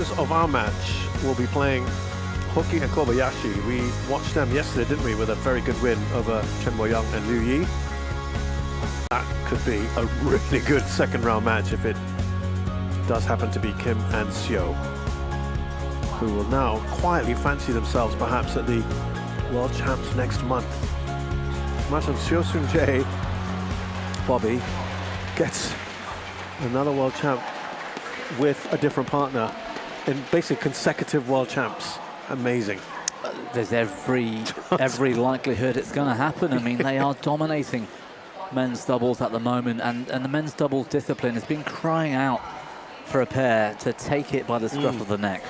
Of our match, we'll be playing Hoki and Kobayashi. We watched them yesterday, didn't we, with a very good win over Chen Mo-young and Liu Yi. That could be a really good second round match if it does happen to be Kim and Seo, who will now quietly fancy themselves perhaps at the World Champs next month. Imagine Seo Seung-jae, Bobby, gets another World Champ with a different partner in basically consecutive World Champs. Amazing. There's every likelihood it's going to happen. I mean, they are dominating men's doubles at the moment, and the men's doubles discipline has been crying out for a pair to take it by the scruff of the neck.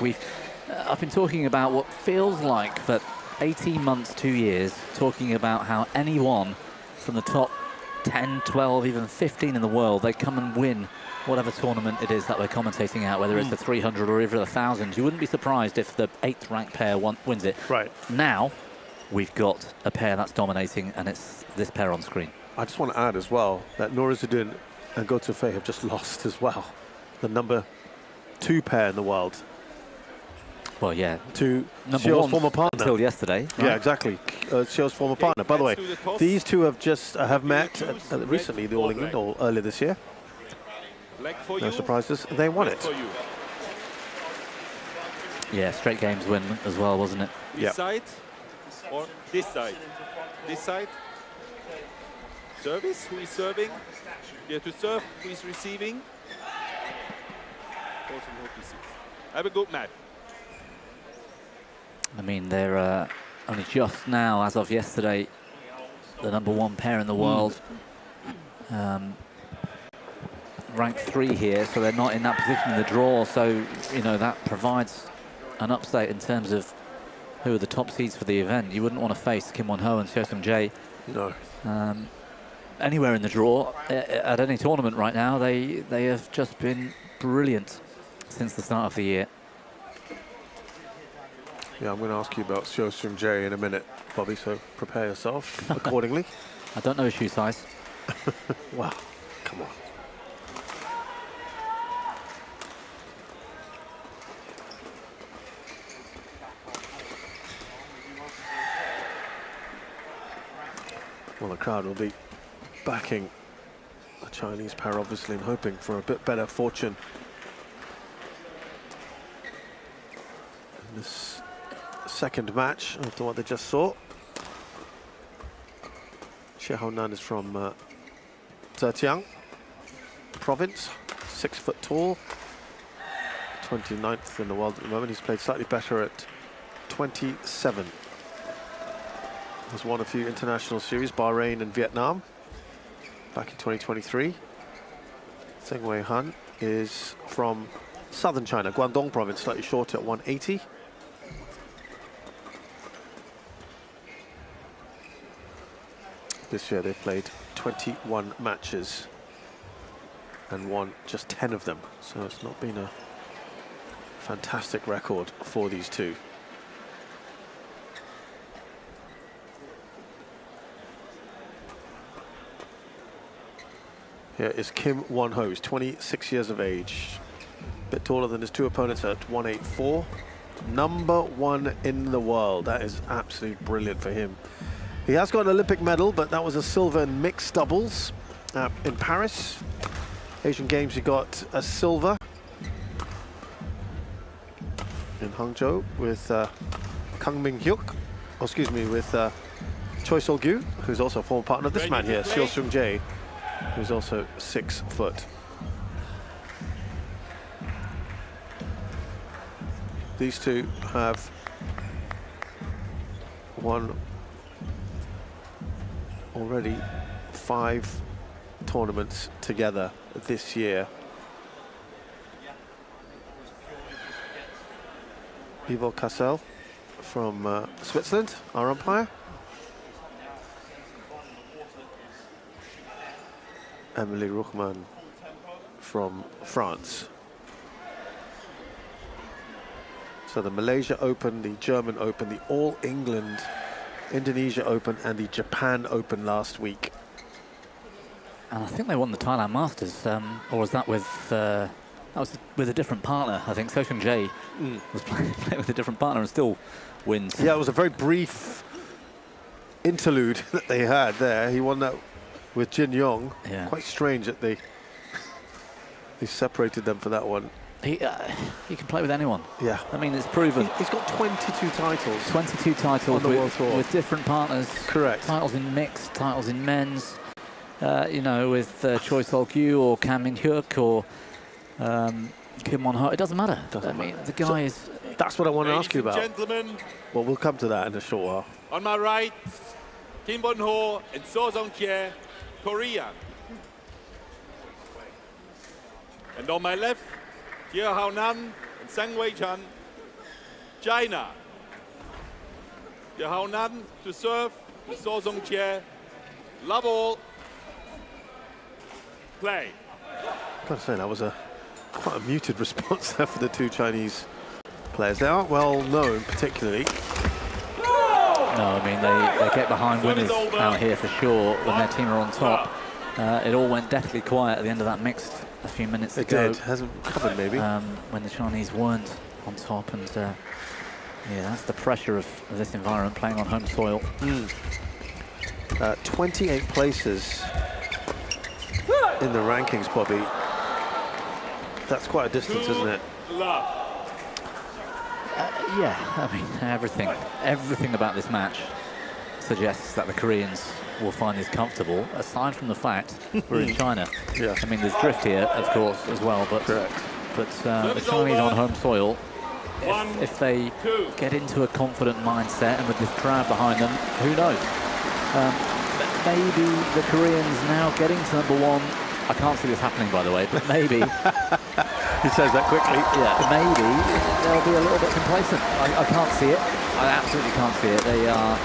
I've been talking about what feels like for 18 months, 2 years, talking about how anyone from the top 10, 12, even 15 in the world, they come and win whatever tournament it is that we're commentating out, whether it's the 300 or even the 1,000. You wouldn't be surprised if the 8th ranked pair wins it. Right. Now, we've got a pair that's dominating, and it's this pair on screen. I just want to add as well that Norizadin and Go Tufei have just lost as well. The number 2 pair in the world. Well, yeah. To number Seo's one former partner. Until yesterday. Right? Yeah, exactly. Seo's former partner. By the way, these two have just have met recently, the All England, or earlier this year. No surprises. They won it. Yeah, straight games win as well, wasn't it? This side or this side? This side. Service. Who is serving? Here to serve. Who is receiving? Have a good match. I mean, they're only just now, as of yesterday, the number 1 pair in the world. Ranked 3 here, so they're not in that position in the draw. So, you know, that provides an upside in terms of who are the top seeds for the event. You wouldn't want to face Kim Won-ho and Seo Seung-jae. No. Anywhere in the draw, at any tournament right now, they have just been brilliant since the start of the year. Yeah, I'm going to ask you about Seo Seung-jae in a minute, Bobby, so prepare yourself accordingly. I don't know his shoe size. Wow, come on. Well, the crowd will be backing the Chinese pair, obviously, and hoping for a bit better fortune in this second match after what they just saw. Xie Haonan is from Zhejiang province, 6 foot tall, 29th in the world at the moment. He's played slightly better at 27. Has won a few international series, Bahrain and Vietnam, back in 2023. Zeng Wei-han is from southern China, Guangdong province, slightly shorter at 180. This year they've played 21 matches and won just 10 of them. So it's not been a fantastic record for these two. Here is Kim Won-ho, who's 26 years of age. A bit taller than his 2 opponents at 184. Number 1 in the world. That is absolutely brilliant for him. He has got an Olympic medal, but that was a silver in mixed doubles in Paris. Asian Games, he got a silver in Hangzhou with Kang Min-hyuk, with Choi Sol-gyu, who's also a former partner of this man here, Seo Seung-jae, who's also 6 foot. These two have won already 5 tournaments together this year. Ivo Cassel from Switzerland, our umpire. Emily Ruchman from France. So the Malaysia Open, the German Open, the All England, Indonesia Open and the Japan Open last week. And I think they won the Thailand Masters, or was that with That was with a different partner, I think. Soshun Jae was playing with a different partner and still wins. Yeah, it was a very brief interlude that they had there. He won that with Jin Yong. Yeah. Quite strange that they separated them for that one. He can play with anyone. Yeah. I mean, it's proven. He's got 22 titles. 22 titles on the World Tour. with different partners. Correct. Titles in mixed, titles in men's. You know, with Choi Sol-kyu or Kam Min-hyuk or Kim Won-ho. It doesn't matter. I mean, the guy is... That's what I want to ask you about. Gentlemen, Well, we'll come to that in a short while. on my right, Kim Won-ho and So Sung-kye, Korea. And on my left, Jie Hao-nan and Sang Wei-chan, China. Jie Hao-nan to serve, So Sung-kye, love all, play. Gotta say, that was quite a muted response there for the two Chinese players. They aren't well known, particularly. No, I mean, they get behind winners out here for sure when their team are on top. It all went deathly quiet at the end of that mixed a few minutes ago. It did. Hasn't recovered, maybe. When the Chinese weren't on top. And yeah, that's the pressure of this environment, playing on home soil. 28 places in the rankings, Bobby. That's quite a distance, isn't it? Yeah, I mean, everything about this match suggests that the Koreans will find this comfortable, aside from the fact we're in China. Yeah. I mean, there's drift here, of course, as well, but the Chinese on home soil, if they get into a confident mindset and with this crowd behind them, who knows? Maybe the Koreans now getting to #1. I can't see this happening, by the way, but maybe. He says that quickly. Yeah, maybe they'll be a little bit complacent. I can't see it. I absolutely can't see it. They are,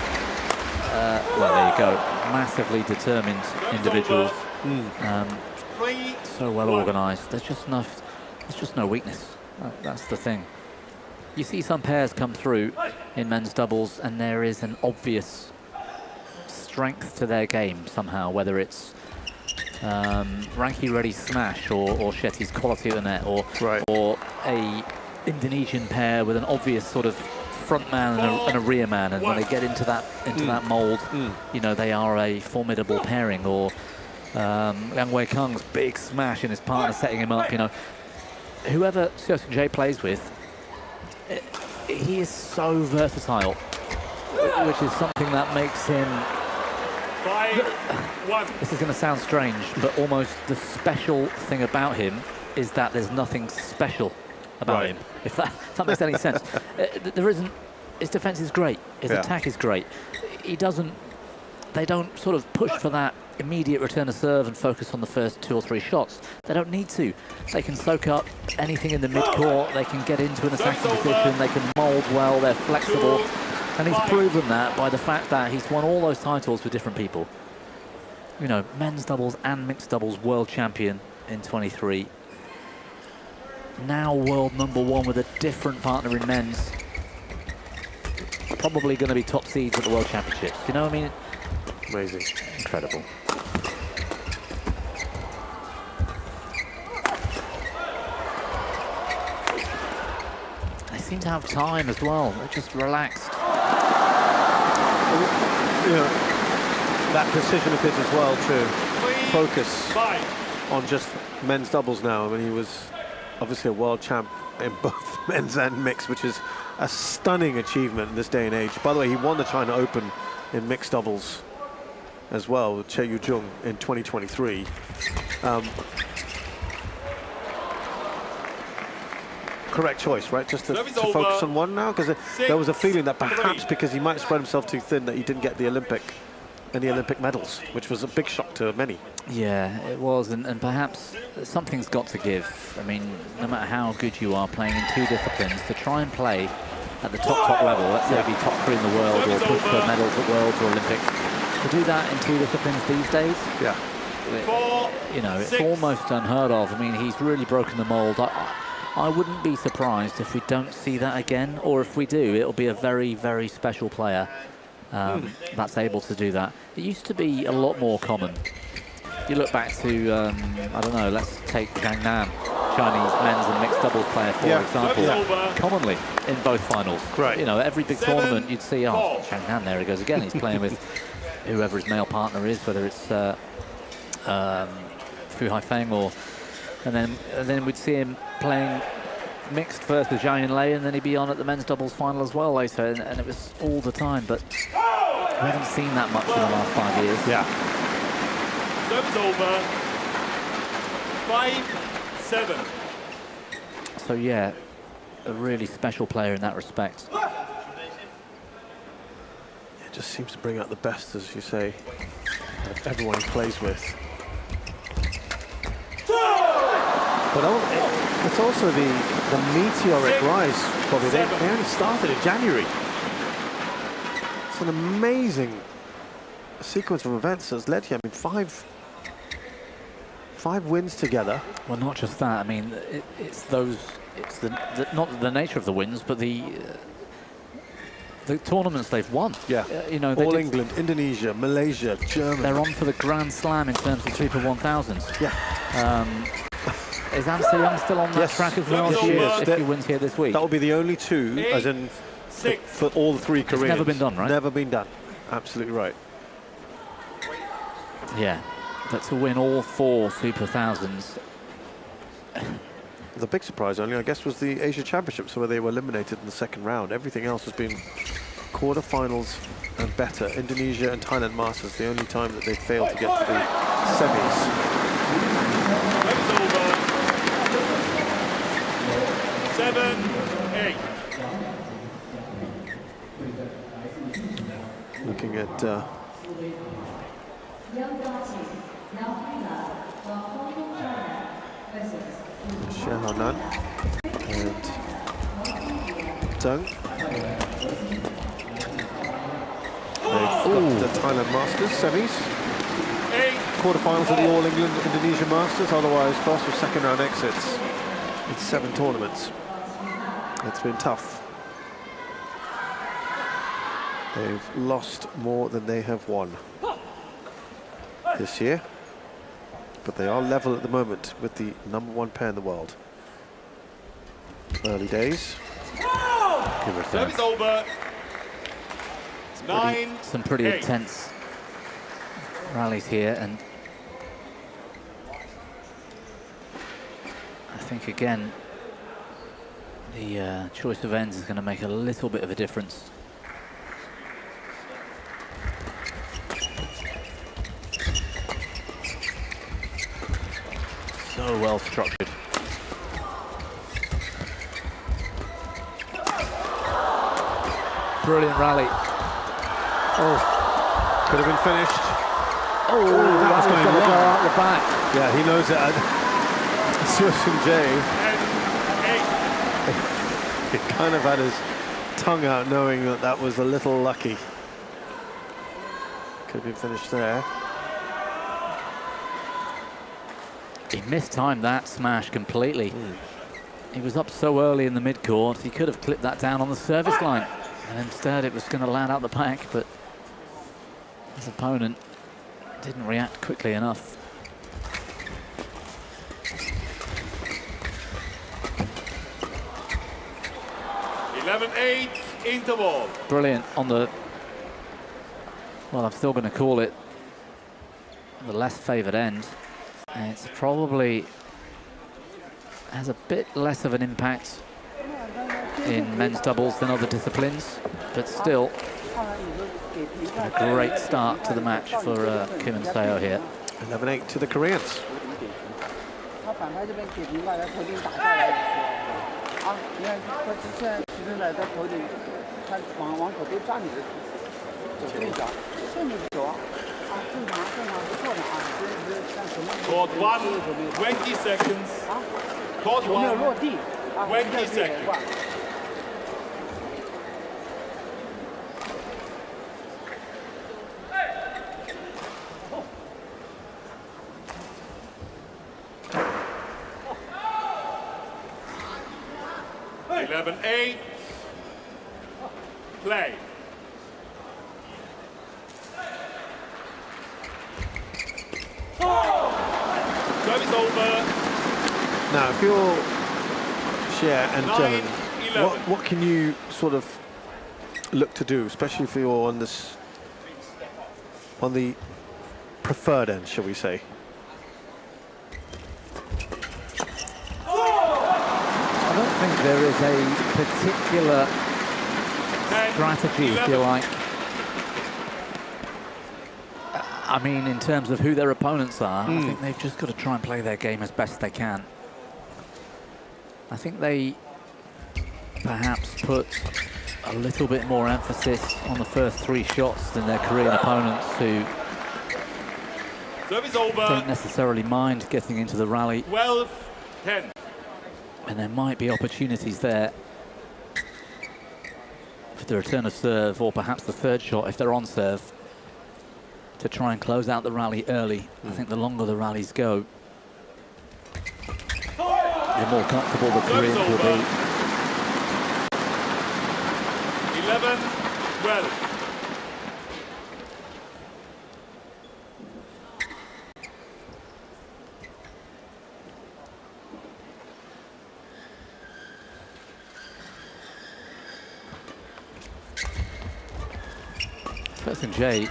well, there you go, massively determined individuals. So well organised. There's just no weakness. That's the thing. You see some pairs come through in men's doubles, and there is an obvious strength to their game somehow, whether it's Ranki Reddy smash or Shetty's quality at the net, or a Indonesian pair with an obvious sort of front man and a rear man, and when they get into that mould, you know, they are a formidable pairing. Or Yang Wei Kung's big smash and his partner setting him up. You know, whoever Soshun Jae plays with, he is so versatile, which is something that makes him. This is going to sound strange, but almost the special thing about him is that there's nothing special about him, if that makes any sense. There isn't. His defense is great. His attack is great. They don't sort of push for that immediate return of serve and focus on the first 2 or 3 shots. They don't need to. They can soak up anything in the mid-court. They can get into an attacking position. They can mould well. They're flexible. And he's proven that by the fact that he's won all those titles with different people. You know, men's doubles and mixed doubles world champion in 23. Now world #1 with a different partner in men's. Probably going to be top seeds at the World Championships. You know what I mean? Amazing. Incredible. They seem to have time as well. They're just relaxed. Yeah. That decision of his as well to focus on just men's doubles now. I mean, he was obviously a world champ in both men's and mixed, which is a stunning achievement in this day and age. By the way, he won the China Open in mixed doubles as well with Che Yu-jung in 2023. Correct choice, right? Just to focus on one now, because there was a feeling that perhaps because he might spread himself too thin that he didn't get the Olympic medals, which was a big shock to many. Yeah, it was, and perhaps something's got to give. I mean, no matter how good you are playing in 2 disciplines, to try and play at the top level, let's say be top 3 in the world or push for medals at Worlds or Olympics, to do that in 2 disciplines these days, you know, it's almost unheard of. I mean, he's really broken the mould. I wouldn't be surprised if we don't see that again, or if we do, it'll be a very, very special player that's able to do that. It used to be a lot more common. You look back to, I don't know, let's take Gangnam. Chinese men's and mixed doubles player, for example, commonly in both finals. Right. You know, every big tournament you'd see, oh, Chang Han, there he goes again. He's playing with whoever his male partner is, whether it's Fu Haifeng or... And then we'd see him playing mixed first with Zhang Yinlei, and then he'd be on at the men's doubles final as well later, and it was all the time, but we haven't seen that much in the last 5 years. Service over. 5-7. So yeah, a really special player in that respect. It just seems to bring out the best, as you say, of everyone he plays with. But it's also the meteoric rise, Bobby. They only started in January. It's an amazing sequence of events that's led here. I mean, five wins together. Well, not just that. I mean, it's not the nature of the wins, but the tournaments they've won. Yeah, you know, all England, Indonesia, Malaysia, Germany. They're on for the Grand Slam in terms of Super 1000s. Yeah. Is An Se Young still on that track as well? If he wins here this week, that will be the only two, as in for all the three Koreans. It's never been done, right? Never been done. Absolutely right. Yeah, but to win all 4 Super 1000s. The big surprise only, I guess, was the Asia Championships, where they were eliminated in the second round. Everything else has been quarterfinals and better. Indonesia and Thailand Masters, the only time that they failed to get to the semis. 7-8. Looking at Nan and Zeng. They've got the Thailand Masters semis. Quarterfinals of the All England Indonesia Masters, otherwise first or second round exits in 7 tournaments. It's been tough. They've lost more than they have won this year, but they are level at the moment with the #1 pair in the world. Early days. Service over. Some pretty intense rallies here, and I think again the choice of ends is going to make a little bit of a difference. So well structured. Brilliant rally. Oh, could have been finished. Oh, that was going to go out the back. Yeah, he knows it. Sudirman Jay, he kind of had his tongue out, knowing that that was a little lucky. Could have been finished there. He mistimed that smash completely. He was up so early in the mid-court, he could have clipped that down on the service line. And instead it was going to land out the back, but his opponent didn't react quickly enough. $11-8 interval. Brilliant on the, well, I'm still going to call it the less favoured end. And it's probably has a bit less of an impact in men's doubles than other disciplines, but still a great start to the match for Kim and Seo here. 11-8 to the Koreans. Court 1, 20 seconds. Court 1, 20 seconds. $11-8. Play. Service over. Now, if you're Cher and 9, Zeng, 11. what can you sort of look to do, especially if you're on this, on the preferred end, shall we say? I don't think there is a particular 10, strategy, if you 11. like. I mean, in terms of who their opponents are, I think they've just got to try and play their game as best they can. I think they perhaps put a little bit more emphasis on the first 3 shots than their Korean opponents, who Service over. don't necessarily mind getting into the rally. 12-10. And there might be opportunities there for the return of serve, or perhaps the 3rd shot if they're on serve, to try and close out the rally early. I think the longer the rallies go, the more comfortable the Koreans will be. 11-12. Person J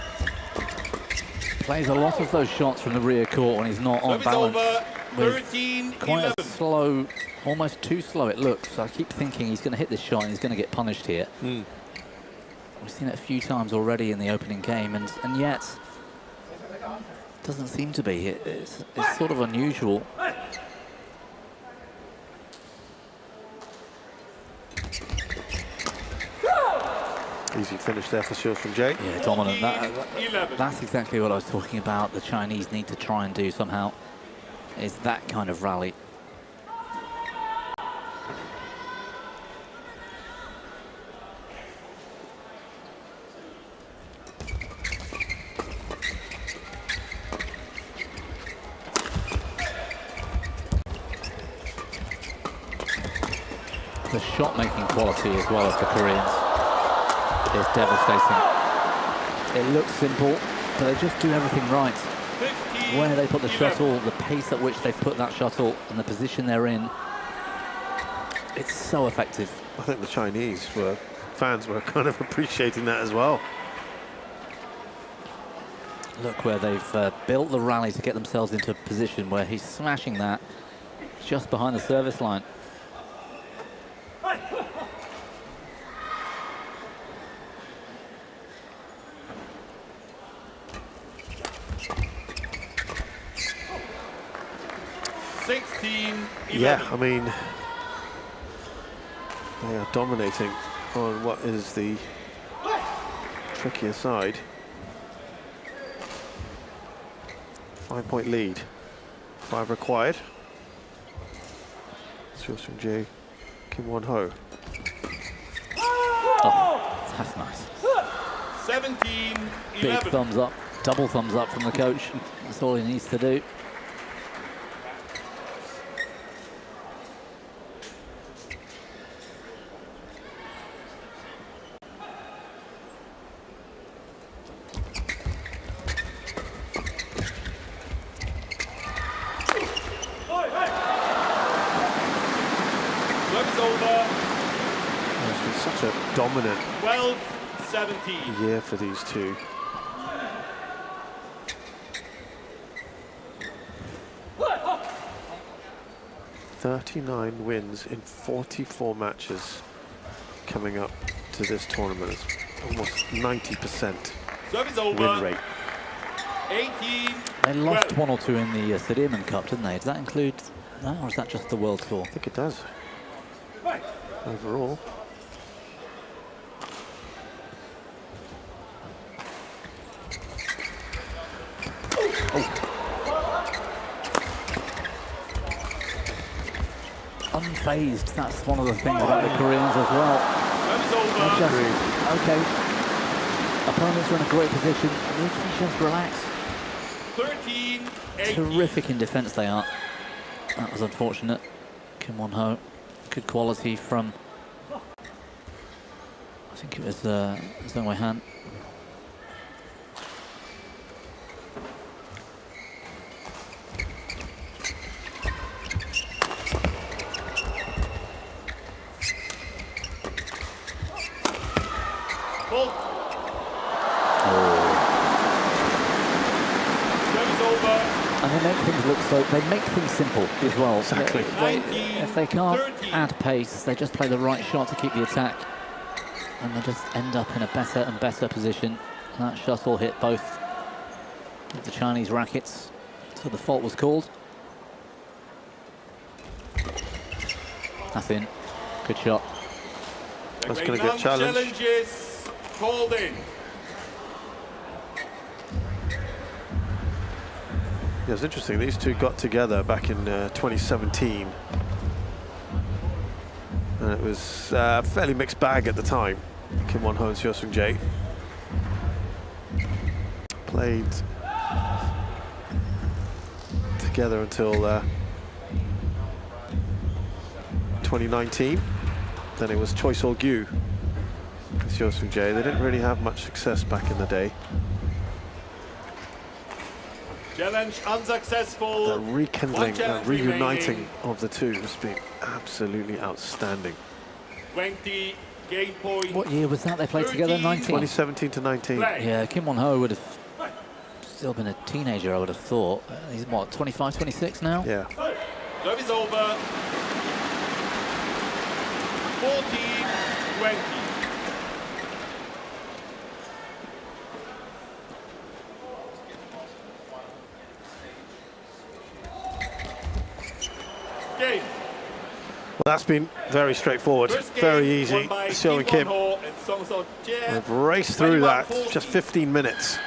plays a lot of those shots from the rear court when he's not on Service balance. over. With 13-11. quite a slow, almost too slow it looks. So I keep thinking he's going to hit this shot and he's going to get punished here. We've seen it a few times already in the opening game, and yet doesn't seem to be. It's sort of unusual. Easy finish there for Shields from Jay. Yeah, dominant. 11. That's exactly what I was talking about. The Chinese need to try and do somehow, is that kind of rally. The shot-making quality as well as the Koreans is devastating. It looks simple, but they just do everything right. 15, Where they put the 11. shuttle, the pace at which they've put that shuttle, and the position they're in, it's so effective. I think the Chinese fans were kind of appreciating that as well. Look where they've built the rally to get themselves into a position where he's smashing that just behind the service line. Yeah, I mean, they are dominating on what is the trickier side. 5-point lead, 5 required. Shields from Jay, Kim Won-ho. Oh, that's nice. 17-11. Big thumbs up, double thumbs up from the coach. That's all he needs to do. Dominant 12-17 year for these two. "39 wins in 44 matches coming up to this tournament. It's almost 90% win rate. 18. They lost 1 or 2 in the Sudirman Cup, didn't they? Does that include that, or is that just the World Tour? I think it does. Overall. Unfazed, that's one of the things about the Koreans as well. Okay, opponents are in a great position, they can just relax. 13-18. Terrific in defence they are. That was unfortunate. Kim Won-ho, good quality from, I think it was Zeng Han. Fault. Service over. And they make things look they make things simple as well. Exactly. If they can't add pace, they just play the right shot to keep the attack, and they just end up in a better and better position. That shuttle hit both of the Chinese rackets, so the fault was called. That's in. Good shot. That's going to get challenged. Challenges called in. Yeah, it's interesting. These two got together back in 2017. And it was a fairly mixed bag at the time. Kim Won-ho and Seo Seung-jae played together until 2019. Then it was Choi Sol-gyu and Seo Seung-jae. They didn't really have much success back in the day. Challenge unsuccessful. The rekindling, reuniting remaining. of the two has been absolutely outstanding. 20 game point. What year was that they played together? 19? 2017 to 19. Play. Yeah, Kim Won-ho would have still been a teenager, I would have thought. He's what, 25, 26 now? Yeah. Service over. 14-20. Game. Well, that's been very straightforward, very easy. Seo and Kim have raced through that, just 15 minutes.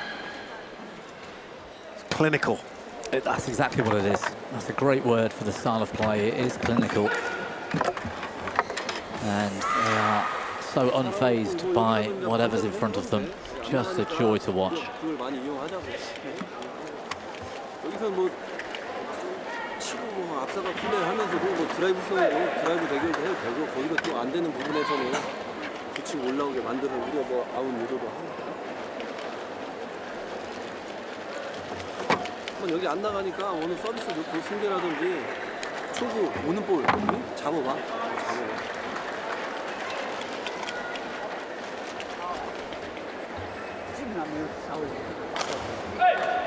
It's clinical. That's exactly what it is. That's a great word for the style of play. It is clinical. And they are so unfazed by whatever's in front of them. Just a joy to watch. 앞서가 플레이하면서도 뭐 드라이브성으로 드라이브 대결도 해도 되고 거기가 또 안 되는 부분에서는 붙이고 올라오게 만드는 우리가 뭐 아웃 유도도 하니까 한번 여기 안 나가니까 오늘 서비스 넣고 승계라든지 초구 오는 볼 잡아봐.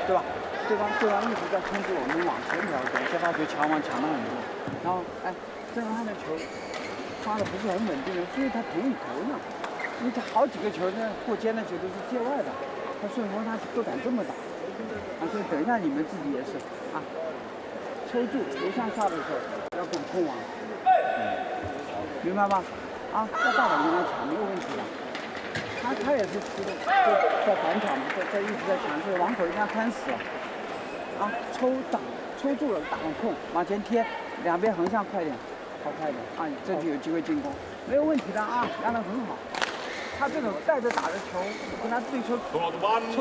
对吧？对方一直在控制我们往前调整，先发球强往强了很多，然后正方的球发的不是很稳定的，所以他同一头呢，因为他好几个球呢过肩的球都是界外的，他顺风他都敢这么打，所以等一下你们自己也是抽住流向下的时候要敢控网，明白吗？要大胆跟他抢没有问题的。他也是在反抢，在一直在抢，所以网口一定要看死抽住了，打控，往前贴，两边横向快点，好快点这就有机会进攻，没有问题的压得很好。他这种带着打的球，跟他对抽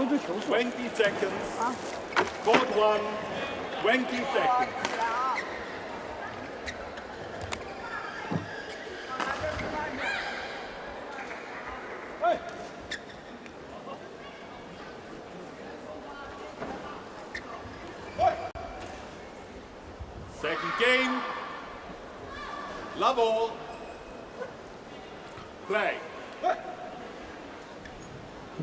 住球数。20 seconds. Court 1, 20 seconds. Second game. Love all. Play.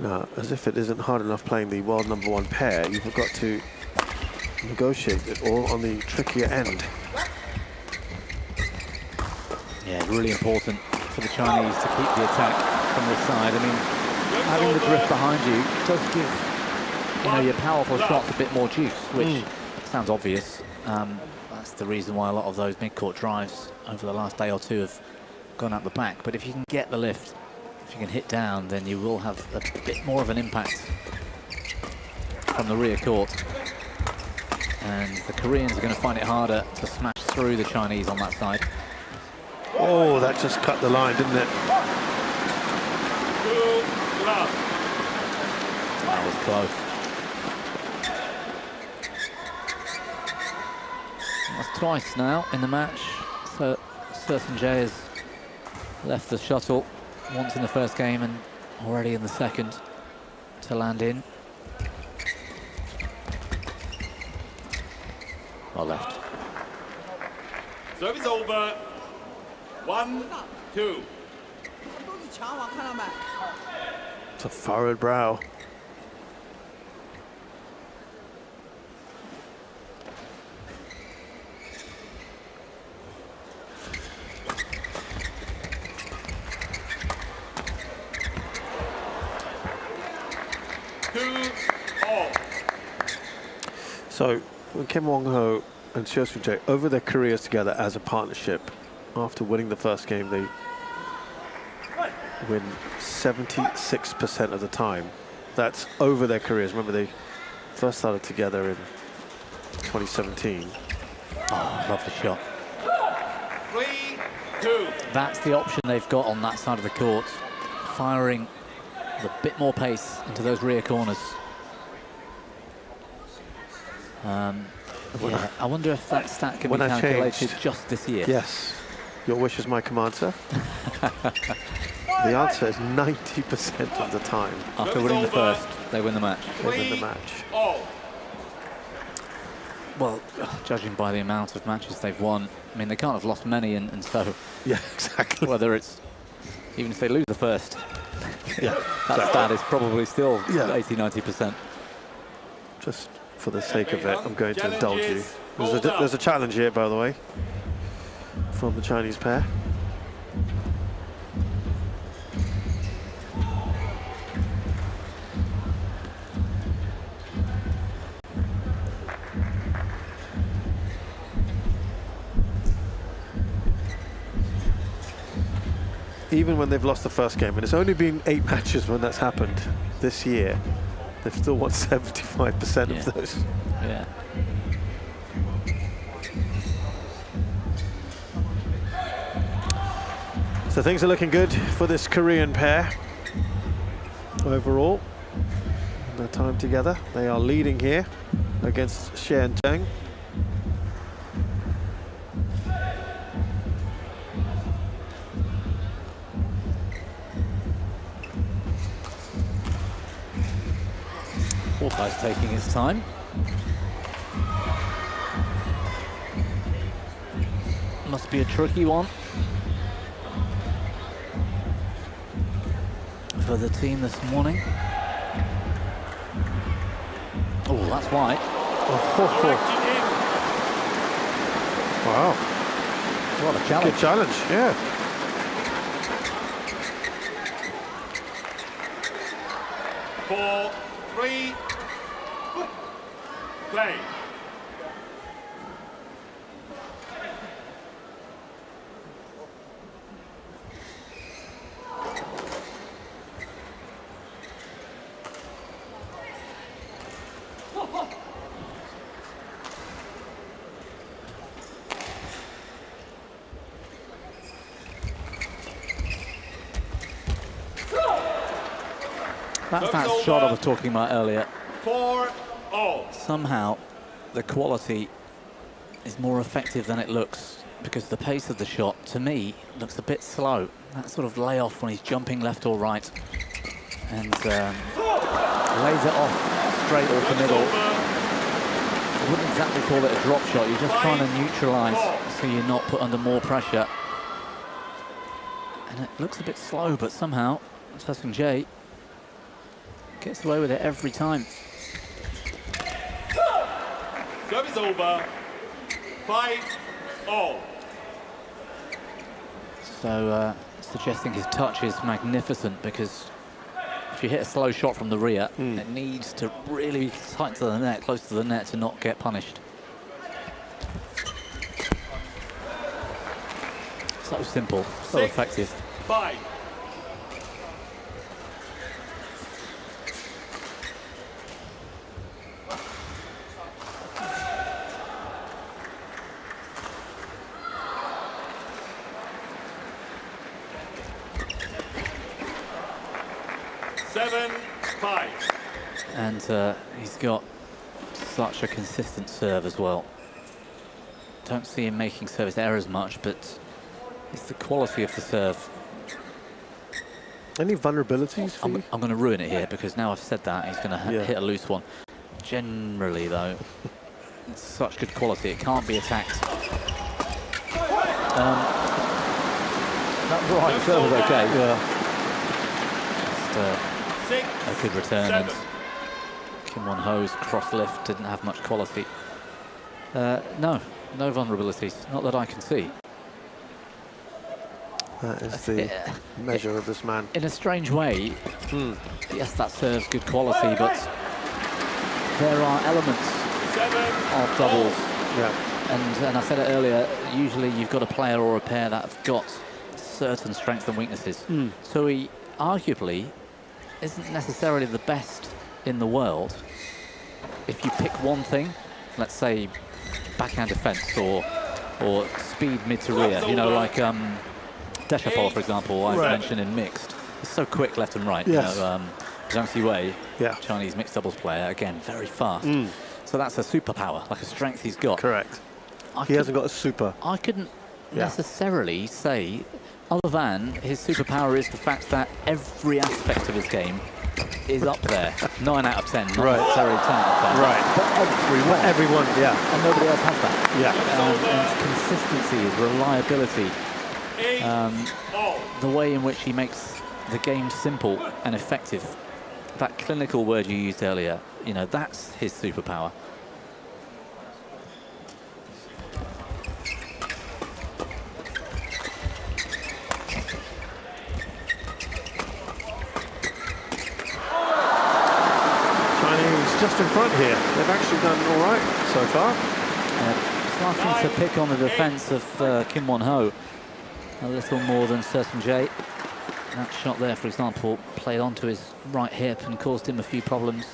Now, as if it isn't hard enough playing the world #1 pair, you've got to negotiate it all on the trickier end. Yeah, really important for the Chinese to keep the attack from this side. I mean, having the drift behind you does give your powerful shots a bit more juice, which sounds obvious. That's the reason why a lot of those mid-court drives over the last day or two have gone out the back. But if you can get the lift, if you can hit down, then you will have a bit more of an impact from the rear court. And the Koreans are going to find it harder to smash through the Chinese on that side. Oh, that just cut the line, didn't it? That was close. That's twice now in the match. So Seo Seung-jae has left the shuttle once in the first game and already in the second to land in. Well left. Service over. 1-2. It's a furrowed brow. So, when Kim Wong-ho and Seo Soon-jae, over their careers together as a partnership, after winning the first game, they win 76% of the time. That's over their careers. Remember, they first started together in 2017. Oh, lovely shot. 3-2. That's the option they've got on that side of the court. Firing with a bit more pace into those rear corners. Yeah, I wonder if that stat can be calculated just this year. Yes. Your wish is my command, sir. The answer is 90% of the time. After winning the first, they win the match. They win the match. Well, judging by the amount of matches they've won, I mean, they can't have lost many, and so... Yeah, exactly. Whether it's... Even if they lose the first, yeah, that stat is probably still 80-90%. Just for the sake of it, I'm going to indulge you. There's a challenge here, by the way, from the Chinese pair. Even when they've lost the first game, and it's only been 8 matches when that's happened this year, they've still won 75% of those. Yeah. So things are looking good for this Korean pair overall. In their time together, they are leading here against Xie and Zeng. Hawkeye's taking his time. Must be a tricky one for the team this morning. Oh, that's white. Wow. What a challenge. Good challenge, yeah. Four, 3, play. That's that shot I was talking about earlier. 4-0. Somehow, the quality is more effective than it looks, because the pace of the shot, to me, looks a bit slow. That sort of layoff when he's jumping left or right, and lays it off straight or to middle. I wouldn't exactly call it a drop shot. You're just trying to neutralise so you're not put under more pressure. And it looks a bit slow, but somehow, Seo Soon-jae gets away with it every time. Service over. 5-0. So suggesting his touch is magnificent, because if you hit a slow shot from the rear, it needs to really be tight to the net, close to the net, to not get punished. So simple, so effective. 5. And he's got such a consistent serve as well. Don't see him making service errors much, but it's the quality of the serve. Any vulnerabilities for you? I'm going to ruin it here, because now I've said that, he's going to hit a loose one. Generally, though, it's such good quality, it can't be attacked. That right serve was okay. a good return. And Kim Won-ho's cross lift didn't have much quality. No vulnerabilities, not that I can see. That is the measure of this man. In a strange way, yes, that serves good quality, but there are elements of doubles. Yeah. And I said it earlier, usually you've got a player or a pair that have got certain strengths and weaknesses. So he arguably isn't necessarily the best in the world. If you pick one thing, let's say backhand defense or speed mid to rear, you know, like Deshapol, for example, I mentioned in mixed. It's so quick left and right. Yes. You know, Zhang Siwei, yeah, Chinese mixed doubles player, again, very fast. So that's a superpower, like a strength he's got. Correct. He hasn't got a super. I couldn't necessarily say, other than his superpower is the fact that every aspect of his game is up there. 9 out of 10, not necessarily 10 out of 10. Right. But Everyone, yeah. And nobody else has that. Yeah. And his consistency, his reliability, the way in which he makes the game simple and effective. That clinical word you used earlier, you know, that's his superpower. Chinese just in front here. They've actually done all right so far. Starting to pick on the defence of Kim Won-ho a little more than Serson Jae. That shot there, for example, played onto his right hip and caused him a few problems.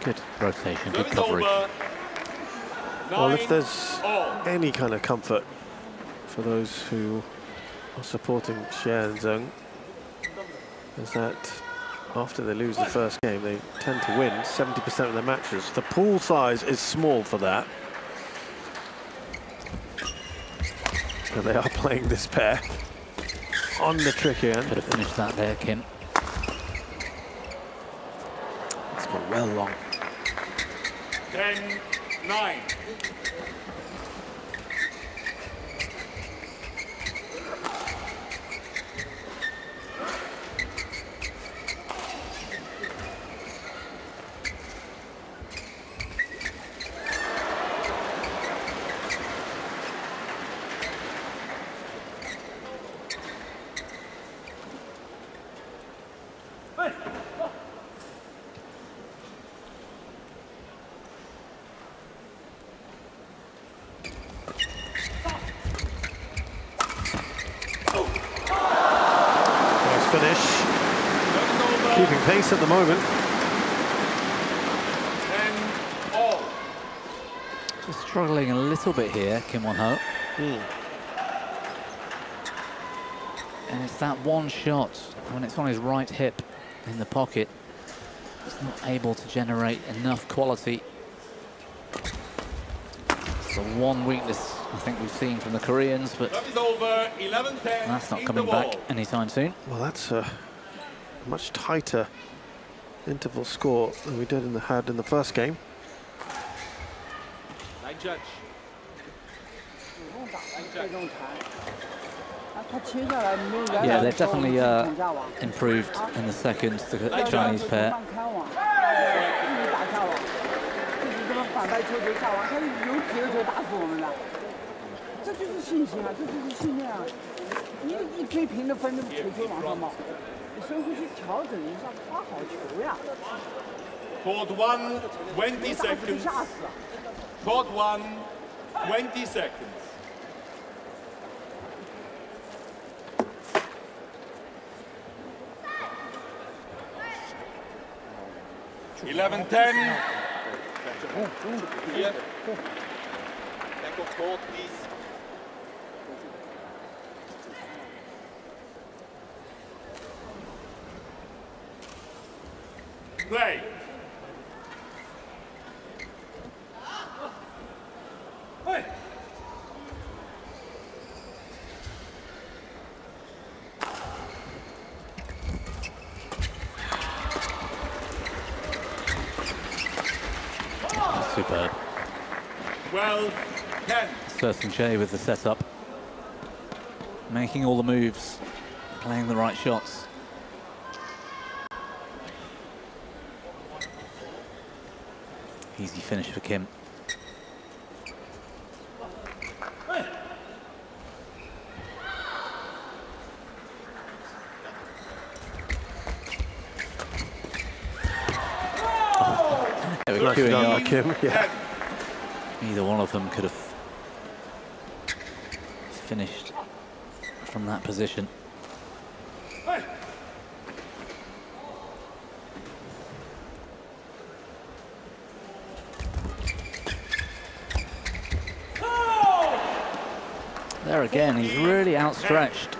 Good rotation, good coverage. Well, if there's any kind of comfort for those who are supporting Xie and Zeng, is that after they lose the first game, they tend to win 70% of their matches. The pool size is small for that. And they are playing this pair on the tricky end. Could have finished that there, Kim. It's gone well long. 10-9. Finish. Keeping pace at the moment. 10-all. Just struggling a little bit here, Kim Won-ho. And it's that one shot when it's on his right hip in the pocket. He's not able to generate enough quality. It's the one weakness I think we've seen from the Koreans, but Over 11-10. that's not coming back anytime soon. Well, that's a much tighter interval score than we had in the first game. Line judge. Yeah, they've definitely improved in the second, the Chinese pair. Court 1, 20 seconds. Court 1, 20 seconds. 11-10. Here. Back of court, please. Play. Superb. 12 10. Sudirman Jay with the setup, making all the moves, playing the right shots. Easy finish for Kim. They were queuing up. Kim. Yeah. Either one of them could have finished from that position. There again, he's really outstretched.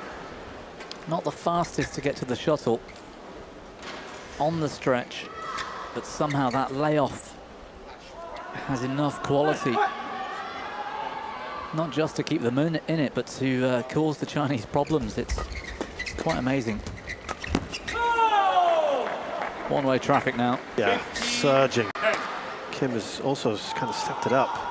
Not the fastest to get to the shuttle on the stretch, but somehow that layoff has enough quality, not just to keep them in it, but to cause the Chinese problems. It's quite amazing. One-way traffic now. Yeah, surging. Kim has also kind of stepped it up.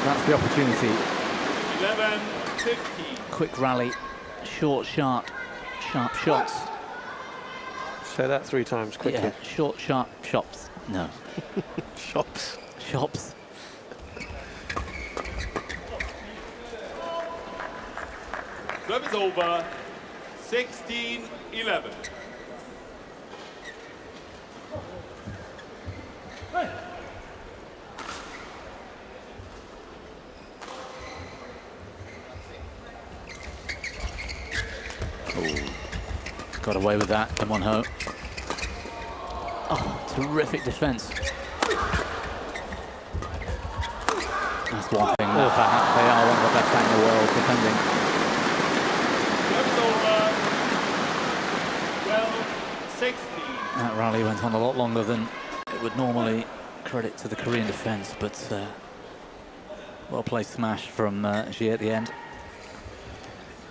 That's the opportunity. 11-15. Quick rally, short, sharp shots. Say that 3 times quickly. Yeah, short, sharp shots. No. Shops. Shops. Serve is over. 16-11. Got away with that. Come on, Ho. Oh, terrific defense. That's one thing. Perhaps they are one of the best in the world defending. Serve is over. 12-16. That rally went on a lot longer than it would normally. Credit to the Korean defense, but well-placed smash from Ji at the end.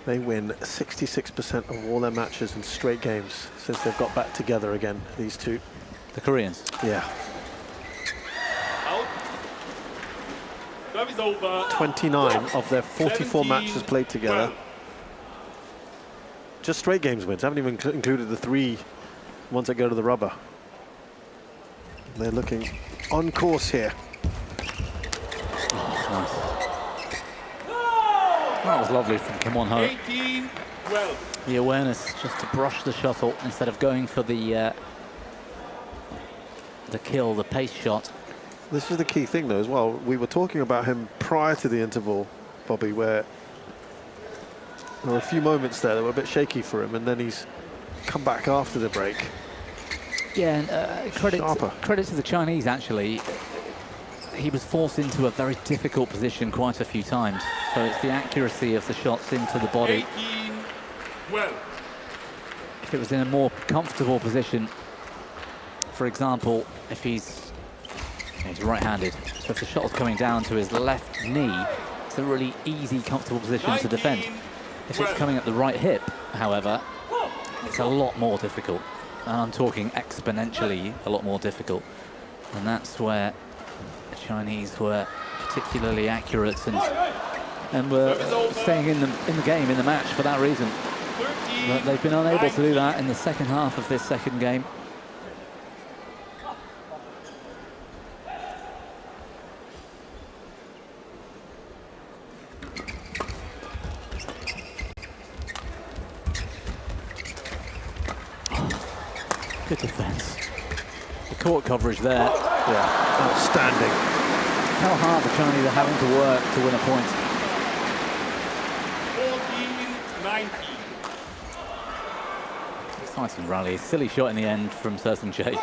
They win 66% of all their matches in straight games since they've got back together again, these two. The Koreans? Yeah. Out. Serve is over. 29 of their 44 matches played together. 12. Just straight games wins. Haven't even included the 3 ones that go to the rubber. They're looking on course here. Oh, nice. That was lovely from Kim Won-ho. 18-12. The awareness just to brush the shuttle instead of going for the kill, the pace shot. This is the key thing, though, as well. We were talking about him prior to the interval, Bobby, where there were a few moments there that were a bit shaky for him, and then he's come back after the break. Yeah, and credit to the Chinese, actually. He was forced into a very difficult position quite a few times. So it's the accuracy of the shots into the body. 18-12. If it was in a more comfortable position, for example, if he's right-handed, so if the shot was coming down to his left knee, it's a really easy, comfortable position to defend. If it's coming at the right hip, however, it's a lot more difficult. And I'm talking exponentially a lot more difficult. And that's where the Chinese were particularly accurate and were staying in the game, in the match for that reason. But they've been unable to do that in the second half of this second game. Good defense. The court coverage there. Yeah, outstanding. How hard the Chinese are having to work to win a point. 14-19. Exciting rally. Silly shot in the end from Sudirman Jay.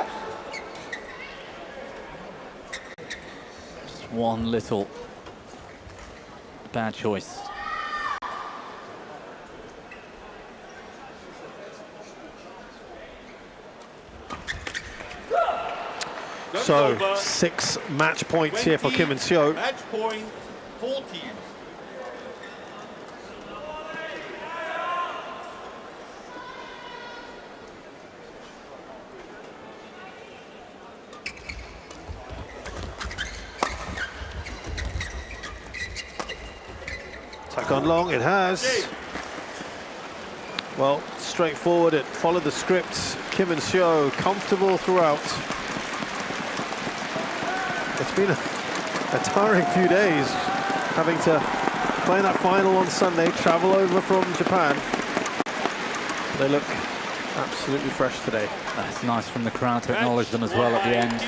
Just one little bad choice. So 6 match points here for Kim and Seo. Match point 14. Gone long, it has. Well, straightforward, it followed the script. Kim and Seo comfortable throughout. It's been a tiring few days, having to play that final on Sunday, travel over from Japan. They look absolutely fresh today. It's nice from the crowd to acknowledge them as well at the end.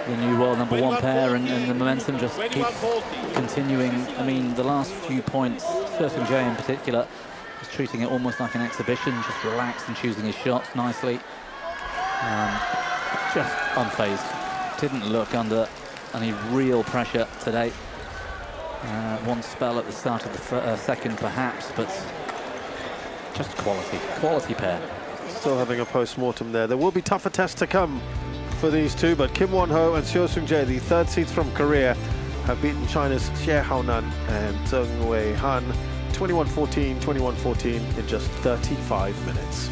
The new world number 1 pair, and the momentum just keeps continuing. I mean, the last few points, Seo Jae in particular, is treating it almost like an exhibition, just relaxed and choosing his shots nicely. Just unfazed. Didn't look under any real pressure today. One spell at the start of the second perhaps, but just quality pair. Still having a post-mortem there. There will be tougher tests to come for these two, but Kim Won-ho and Seo Jae, the 3rd seeds from Korea, have beaten China's Xie Haonan and Zeng Wei-han 21-14, 21-14 in just 35 minutes.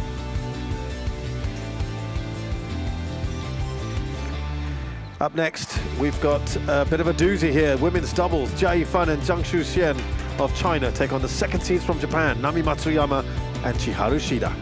Up next, we've got a bit of a doozy here. Women's doubles, Jia Yifan and Zhang Shuxian of China take on the 2nd seeds from Japan, Nami Matsuyama and Chiharu Shida.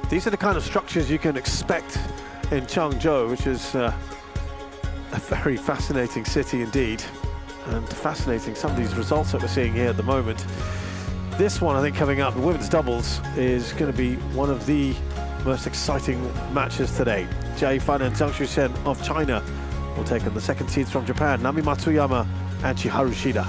These are the kind of structures you can expect in Changzhou, which is a very fascinating city indeed. And fascinating, some of these results that we're seeing here at the moment. This one, I think, coming up, the women's doubles, is going to be one of the most exciting matches today. Jia Yifan and Zhang Shuxian of China will take on the 2nd seeds from Japan, Nami Matsuyama and Chiharu Shida.